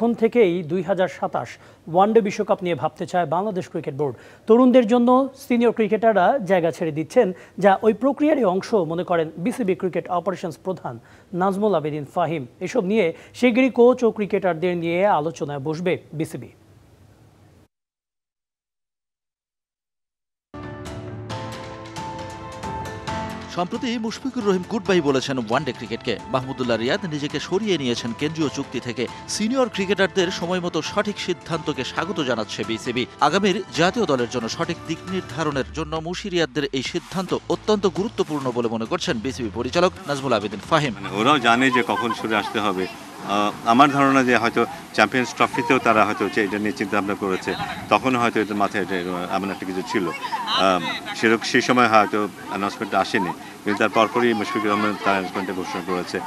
এখন থেকেই 2027 ওয়ানডে বিশ্বকাপ নিয়ে ভাবতে চায় বাংলাদেশ ক্রিকেট বোর্ড। তরুণদের জন্য সিনিয়র ক্রিকেটাররা জায়গা ছেড়ে দিচ্ছেন, যা ওই প্রক্রিয়ারই অংশ মনে করেন বিসিবি ক্রিকেট অপারেশনস প্রধান নাজমুল আবেদিন ফাহিম। এসব নিয়ে শিগগিরই কোচ ও ক্রিকেটারদের নিয়ে আলোচনায় বসবে বিসিবি। সম্প্রতি মুশফিকুর রহিম গুড বাই বলেছেন ওয়ানডে ক্রিকেটকে। মাহমুদুল্লাহ রিয়াদ নিজেকে সরিয়ে নিয়েছেন কেন্দ্রীয় চুক্তি থেকে। সিনিয়র ক্রিকেটারদের সময়মতো সঠিক সিদ্ধান্তকে স্বাগত জানাচ্ছে বিসিবি। আগামীর জাতীয় দলের জন্য সঠিক দিক নির্ধারণের জন্য মুশিরিয়াদদের এই সিদ্ধান্ত অত্যন্ত গুরুত্বপূর্ণ বলে মনে করছেন বিসিবি পরিচালক নাজমুল আবেদিন ফাহিম। ওরাও জানে যে কখন সরে আসতে হবে। আমার ধারণা যে হয়তো চ্যাম্পিয়ন্স ট্রফিতেও তারা হয়তো এটা নিয়ে চিন্তা ভাবনা করেছে, তখন হয়তো এটা মাথায় এমন একটা কিছু ছিল। সেই সময় হয়তো অ্যানাউন্সমেন্টটা আসেনি, কিন্তু তার পরপরই মুশফিকুর রহমান তার অ্যানাউন্সমেন্টে ঘোষণা করেছে।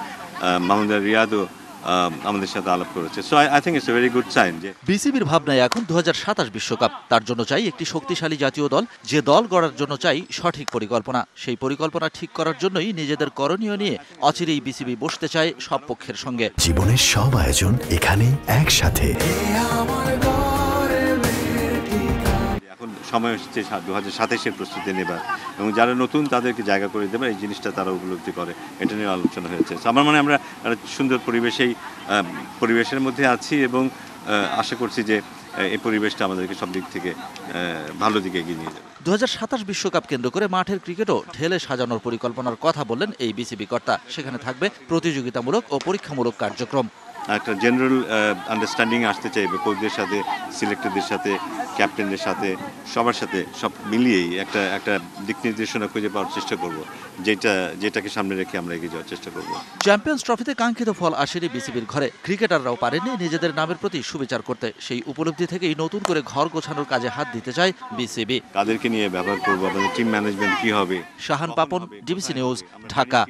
মাহমুদুল্লাহ রিয়াদও আমাদের সাথে আলাপ করেছে। So I think it's a very good sign যে বিসিবির ভাবনায় এখন 2027 বিশ্বকাপ। তার জন্য চাই একটি শক্তিশালী জাতীয় দল, যে দল গড়ার জন্য চাই সঠিক পরিকল্পনা। সেই পরিকল্পনা ঠিক করার জন্যই নিজেদের করণীয় নিয়ে অচিরেই বিসিবি বসতে চায় সব পক্ষের সঙ্গে। জীবনের সব আয়োজন এখানে একসাথে। এখন সময় হচ্ছে 2027-এর প্রস্তুতি নেবার, এবং যারা নতুন তাদেরকে জায়গা করে দেবে, এই জিনিসটা তারা উপলব্ধি করে। এটা নিয়ে আলোচনা হয়েছে। আমার মনে হয় আমরা একটা সুন্দর পরিবেশের মধ্যে আছি, এবং আশা করছি যে এই পরিবেশটা আমাদেরকে সব দিক থেকে ভালো দিকে এগিয়ে নিয়ে যাবে। 2027 বিশ্বকাপ কেন্দ্র করে মাঠের ক্রিকেটও ঢেলে সাজানোর পরিকল্পনার কথা বললেন এই বিসিবি কর্তা। সেখানে থাকবে প্রতিযোগিতামূলক ও পরীক্ষামূলক কার্যক্রম। একটা জেনারেল আন্ডারস্ট্যান্ডিং আসতে চাইবে কোচদের সাথে, সিলেক্টরদের সাথে, ক্যাপ্টেনদের সাথে, সবার সাথে সব মিলিয়েই একটা দিক নির্দেশনা খুঁজে পাওয়ার চেষ্টা করব, যেটাকে সামনে রেখে আমরা এগিয়ে যাওয়ার চেষ্টা করব। চ্যাম্পিয়ন্স ট্রফিতে কাঙ্ক্ষিত ফল আসেনি বিসিবির ঘরে। ক্রিকেটাররাও পারেননি নিজেদের নামের প্রতি সুবিচার করতে। সেই উপলব্ধি থেকেই নতুন করে ঘর গোছানোর কাজে হাত দিতে চায় বিসিবি। কাদেরকে নিয়ে ব্যবহার করবো, আমাদের টিম ম্যানেজমেন্ট কি হবে। Shahan Papon, DBC news, Dhaka.